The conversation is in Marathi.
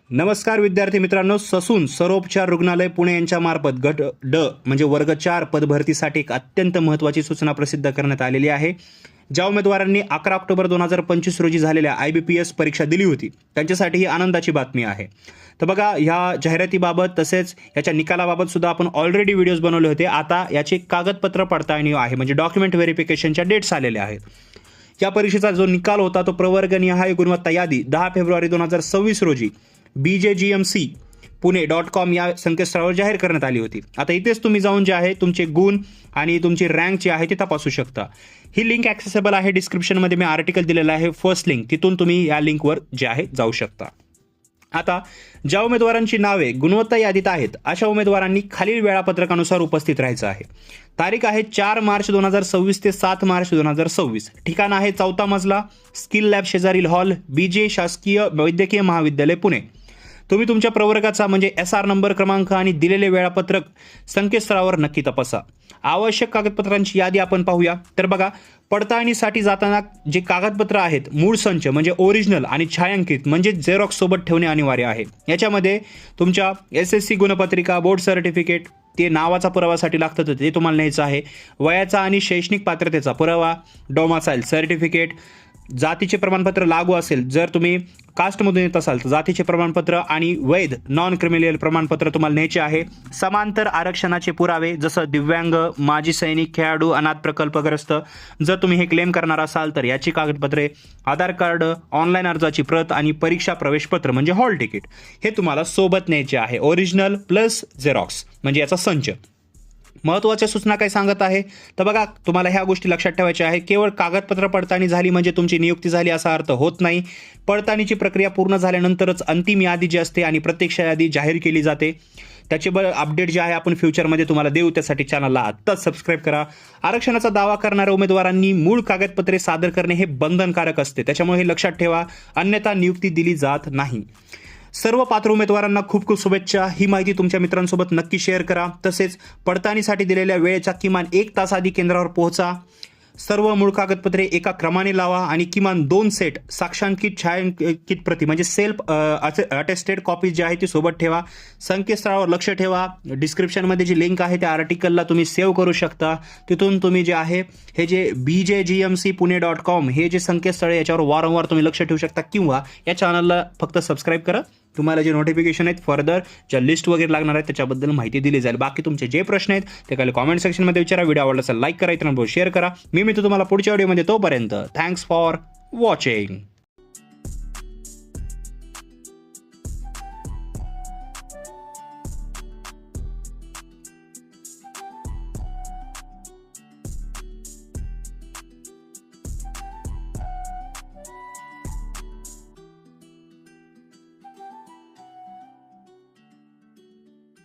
नमस्कार विद्यार्थी मित्रांनो, ससून सर्वोपचार रुग्णालय पुणे यांच्या मार्फत गट ड म्हणजे वर्ग 4 पदभरतीसाठी एक अत्यंत महत्त्वाची सूचना प्रसिद्ध करण्यात आलेली आहे. ज्या उमेदवारांनी 11 ऑक्टोबर 2025 रोजी झालेल्या IBPS परीक्षा दिली होती त्यांच्यासाठी ही आनंदाची बातमी आहे. तर बघा, ह्या जाहिरातीबाबत तसेच याच्या निकालाबाबत सुद्धा आपण ऑलरेडी व्हिडिओज बनवले होते. आता याची कागदपत्र पडताळणी आहे, म्हणजे डॉक्युमेंट व्हेरिफिकेशनच्या डेट्स आलेल्या आहेत. या परीक्षेचा जो निकाल होता तो प्रवर्गनिहाय गुणवत्ता यादी 10 फेब्रुवारी 2026 रोजी BJGMC Pune.com या संकेतस्थळावर जाहीर करण्यात आली होती. आता इथेच तुम्ही जाऊन जे आहे तुमचे गुण आणि तुमची रँक जी आहे ती तपासू शकता. ही लिंक ॲक्सेसेबल आहे, डिस्क्रिप्शनमध्ये मी आर्टिकल दिलेलं आहे, फर्स्ट लिंक, तिथून तुम्ही या लिंकवर जे आहे जाऊ शकता. आता ज्या उमेदवारांची नावे गुणवत्ता यादीत आहेत अशा उमेदवारांनी खालील वेळापत्रकानुसार उपस्थित राहायचं आहे. तारीख आहे 4 मार्च 2026 ते 7 मार्च 2026. ठिकाण आहे 4था मजला, स्किल लॅब शेजारील हॉल, BJ शासकीय वैद्यकीय महाविद्यालय पुणे. तुम्ही तुमच्या प्रवर्गाचा म्हणजे SR नंबर क्रमांक आणि दिलेले वेळापत्रक संकेतस्थळावर नक्की तपासा. आवश्यक कागदपत्रांची यादी आपण पाहूया. तर बघा, पडताळणीसाठी जाताना जे कागदपत्र आहेत मूळ संच म्हणजे ओरिजिनल आणि छायांकित म्हणजे झेरॉक्स सोबत ठेवणे अनिवार्य आहे. याच्यामध्ये तुमच्या SSC गुणपत्रिका, बोर्ड सर्टिफिकेट, ते नावाचा पुरावासाठी लागतं तर ते तुम्हाला न्यायचं आहे. वयाचा आणि शैक्षणिक पात्रतेचा पुरावा, डोमासाईल सर्टिफिकेट, जातीचे प्रमाणपत्र लागू असेल, जर तुम्ही कास्टमधून येत असाल तर जातीचे प्रमाणपत्र आणि वैध नॉन क्रिमिनल प्रमाणपत्र तुम्हाला न्यायचे आहे. समांतर आरक्षणाचे पुरावे जसं दिव्यांग, माजी सैनिक, खेळाडू, अनाथ प्रकल्पग्रस्त, जर तुम्ही हे क्लेम करणार असाल तर याची कागदपत्रे, आधार कार्ड, ऑनलाईन अर्जाची प्रत आणि परीक्षा प्रवेशपत्र म्हणजे हॉल तिकीट हे तुम्हाला सोबत न्यायचे आहे. ओरिजिनल प्लस झेरॉक्स म्हणजे याचा संच. महत्त्वाच्या सूचना काय सांगत आहे तर बघा, तुम्हाला ह्या गोष्टी लक्षात ठेवायच्या आहे. केवळ कागदपत्र पडताळणी झाली म्हणजे तुमची नियुक्ती झाली असा अर्थ होत नाही. पडताळणीची प्रक्रिया पूर्ण झाल्यानंतरच अंतिम यादी जी असते आणि प्रत्यक्ष यादी जाहीर केली जाते. त्याचे अपडेट जे आहे आपण फ्युचरमध्ये तुम्हाला देऊ. त्यासाठी चॅनलला आत्ताच सबस्क्राईब करा. आरक्षणाचा दावा करणाऱ्या उमेदवारांनी मूळ कागदपत्रे सादर करणे हे बंधनकारक असते, त्याच्यामुळे हे लक्षात ठेवा, अन्यथा नियुक्ती दिली जात नाही. सर्व पात्र उमेदवारांना खूप खूप शुभेच्छा. ही माहिती तुमच्या मित्रांसोबत नक्की शेअर करा. तसेच पडताळणीसाठी दिलेल्या वेळेच्या किमान 1 तास आधी केंद्रावर पोहोचा. सर्व मूळ कागदपत्रे एका क्रमाने लावा आणि किमान 2 सेट साक्षांकित छायांकित प्रती म्हणजे सेल्फ अटेस्टेड कॉपी जी आहे ती सोबत ठेवा. संकेतस्थळावर लक्ष ठेवा. डिस्क्रिप्शनमध्ये जी लिंक आहे त्या आर्टिकलला तुम्ही सेव्ह करू शकता. तिथून तुम्ही जे आहे हे जे BJGMC Pune.com हे जे संकेतस्थळ आहे याच्यावर वारंवार तुम्ही लक्ष ठेवू शकता, किंवा या चॅनलला फक्त सबस्क्राईब करा. तुम्हाला जे नोटिफिकेशन आहेत फर्दर ज्या लिस्ट वगैरे लागणार आहेत त्याच्याबद्दल माहिती दिली जाईल. बाकी तुमचे जे प्रश्न आहेत ते खाली कॉमेंट सेक्शनमध्ये विचारा. व्हिडिओ आवडला असेल लाईक करा, इतरांबरोबर शेअर करा. मी तुम्हाला पुढच्या व्हिडिओमध्ये. तोपर्यंत थँक्स फॉर वॉचिंग.